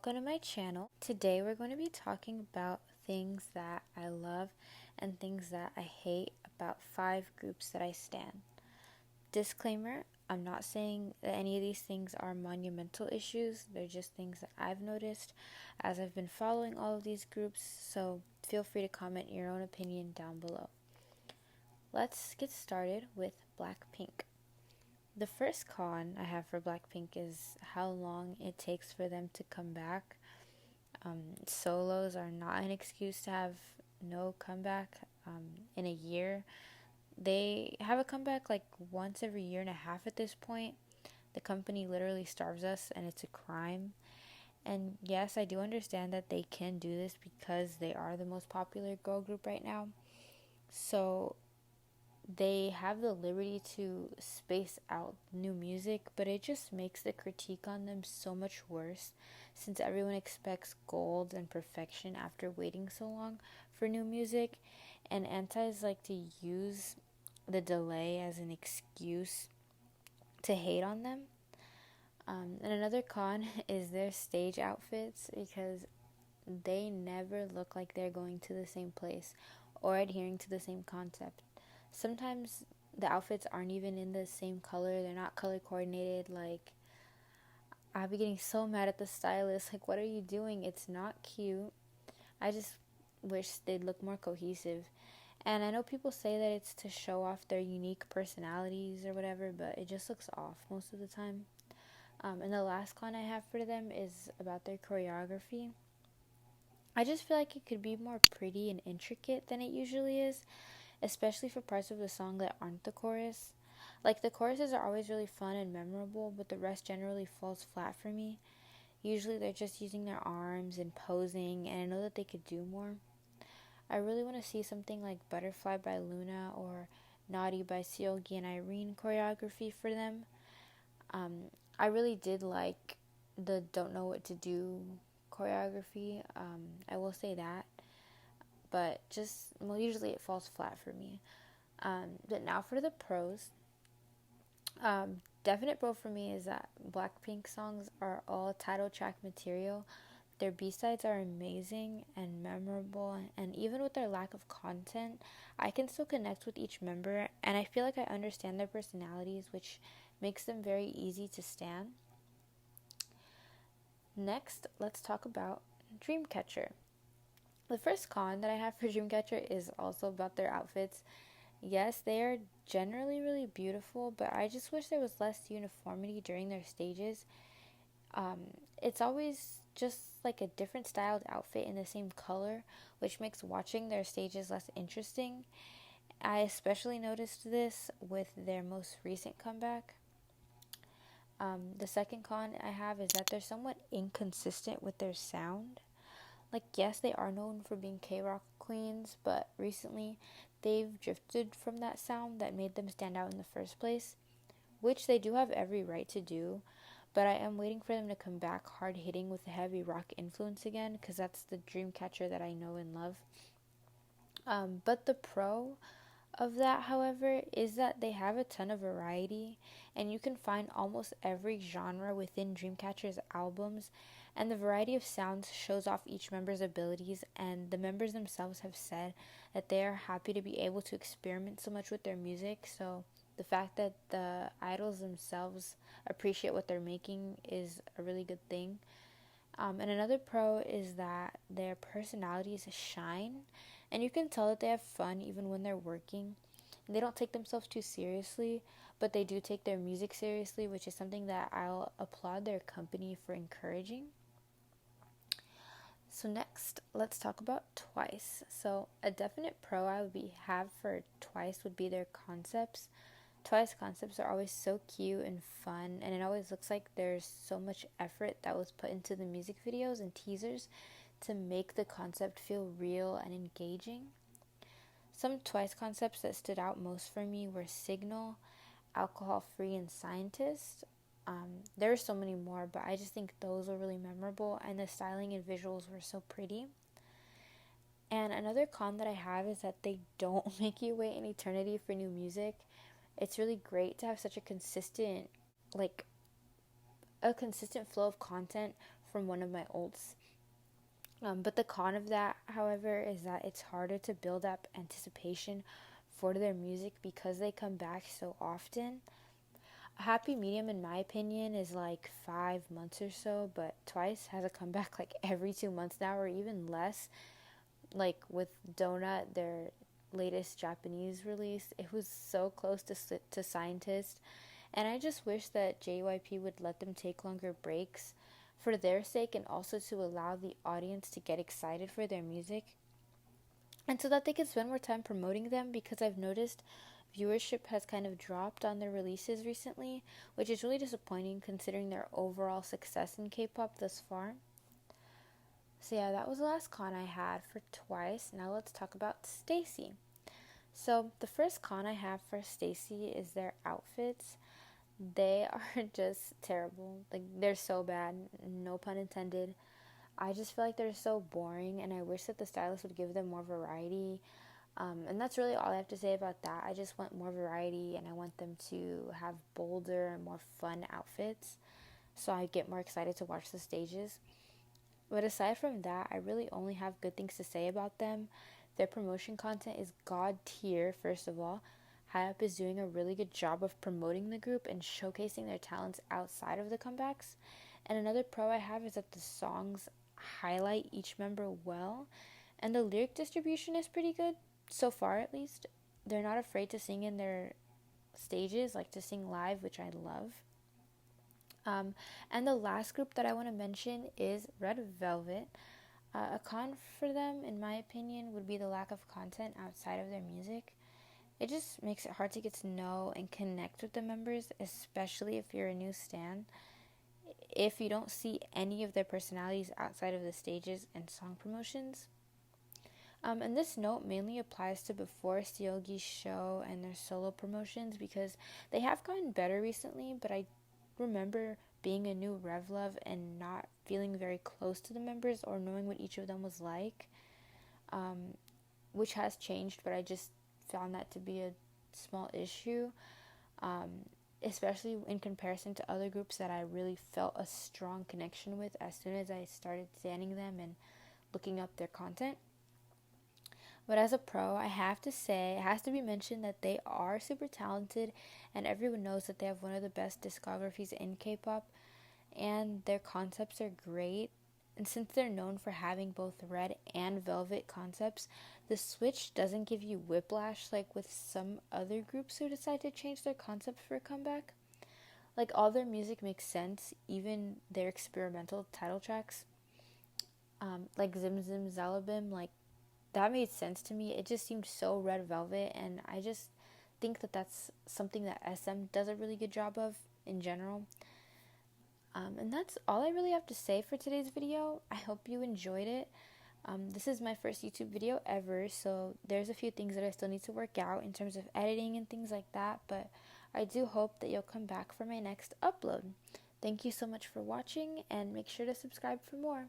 welcome to my channel. Today we're going to be talking about things that I love and things that I hate about 5 groups that I stan. Disclaimer, I'm not saying that any of these things are monumental issues. They're just things that I've noticed as I've been following all of these groups, so feel free to comment your own opinion down below. Let's get started with Blackpink. The first con I have for Blackpink is how long it takes for them to come back. Solos are not an excuse to have no comeback in a year. They have a comeback like once every year and a half at this point. The company literally starves us and it's a crime. And yes, I do understand that they can do this because they are the most popular girl group right now. So they have the liberty to space out new music, but it just makes the critique on them so much worse since everyone expects gold and perfection after waiting so long for new music, and antis like to use the delay as an excuse to hate on them. And another con is their stage outfits, because they never look like they're going to the same place or adhering to the same concept. Sometimes the outfits aren't even in the same color. They're not color coordinated. Like, I'll be getting so mad at the stylist. Like, what are you doing? It's not cute. I just wish they'd look more cohesive. And I know people say that it's to show off their unique personalities or whatever, but it just looks off most of the time. And the last con I have for them is about their choreography. I just feel like it could be more pretty and intricate than it usually is, especially for parts of the song that aren't the chorus. Like, the choruses are always really fun and memorable, but the rest generally falls flat for me. Usually they're just using their arms and posing, and I know that they could do more. I really want to see something like Butterfly by Luna or Naughty by Seolgi and Irene choreography for them. I really did like the Don't Know What to Do choreography. I will say that. But usually it falls flat for me. But now for the pros. Definite pro for me is that Blackpink songs are all title track material. Their B-sides are amazing and memorable, and even with their lack of content, I can still connect with each member, and I feel like I understand their personalities, which makes them very easy to stan. Next, let's talk about Dreamcatcher. The first con that I have for Dreamcatcher is also about their outfits. Yes, they are generally really beautiful, but I just wish there was less uniformity during their stages. It's always just like a different styled outfit in the same color, which makes watching their stages less interesting. I especially noticed this with their most recent comeback. The second con I have is that they're somewhat inconsistent with their sound. Like, yes, they are known for being K-rock queens, but recently they've drifted from that sound that made them stand out in the first place, which they do have every right to do, but I am waiting for them to come back hard-hitting with a heavy rock influence again, because that's the Dreamcatcher that I know and love. But the pro of that, however, is that they have a ton of variety, and you can find almost every genre within Dreamcatcher's albums, and the variety of sounds shows off each member's abilities, and the members themselves have said that they are happy to be able to experiment so much with their music, so the fact that the idols themselves appreciate what they're making is a really good thing. And another pro is that their personalities shine, and you can tell that they have fun even when they're working. They don't take themselves too seriously, but they do take their music seriously, which is something that I'll applaud their company for encouraging. So next, let's talk about Twice. So a definite pro I would have for Twice would be their concepts. Twice concepts are always so cute and fun, and it always looks like there's so much effort that was put into the music videos and teasers to make the concept feel real and engaging. Some Twice concepts that stood out most for me were Signal, Alcohol Free, and Scientist. There were so many more, but I just think those were really memorable, and the styling and visuals were so pretty. And another con that I have is that they don't make you wait an eternity for new music. It's really great to have such a consistent flow of content from one of my olds. But the con of that, however, is that it's harder to build up anticipation for their music because they come back so often. A happy medium, in my opinion, is like 5 months or so, but Twice has a comeback like every 2 months now, or even less. Like with Donut, their latest Japanese release, it was so close to Scientist, and I just wish that JYP would let them take longer breaks for their sake and also to allow the audience to get excited for their music and so that they can spend more time promoting them, because I've noticed viewership has kind of dropped on their releases recently, which is really disappointing considering their overall success in K-pop thus far. So yeah, that was the last con I had for Twice. Now let's talk about STAYC. So the first con I have for STAYC is their outfits. They are just terrible. Like, they're so bad, no pun intended. I just feel like they're so boring, and I wish that the stylist would give them more variety. And that's really all I have to say about that. I just want more variety, and I want them to have bolder and more fun outfits, so I get more excited to watch the stages. But aside from that, I really only have good things to say about them. Their promotion content is god tier, first of all. HYBE is doing a really good job of promoting the group and showcasing their talents outside of the comebacks. And another pro I have is that the songs highlight each member well, and the lyric distribution is pretty good, so far at least. They're not afraid to sing in their stages, like to sing live, which I love. And the last group that I want to mention is Red Velvet. A con for them, in my opinion, would be the lack of content outside of their music. It just makes it hard to get to know and connect with the members, especially if you're a new stan. If you don't see any of their personalities outside of the stages and song promotions. And this note mainly applies to before Seolgi's show and their solo promotions, because they have gotten better recently, but I remember being a new Revlove and not feeling very close to the members or knowing what each of them was like, which has changed, but I just found that to be a small issue, especially in comparison to other groups that I really felt a strong connection with as soon as I started standing them and looking up their content. But as a pro, I have to say, it has to be mentioned that they are super talented, and everyone knows that they have one of the best discographies in K-pop, and their concepts are great. And since they're known for having both red and velvet concepts, the switch doesn't give you whiplash like with some other groups who decide to change their concept for a comeback. Like, all their music makes sense, even their experimental title tracks. Like Zim Zim Zalabim, like, that made sense to me. It just seemed so Red Velvet, and I just think that that's something that SM does a really good job of in general. And that's all I really have to say for today's video. I hope you enjoyed it. This is my first YouTube video ever, so there's a few things that I still need to work out in terms of editing and things like that, but I do hope that you'll come back for my next upload. Thank you so much for watching, and make sure to subscribe for more.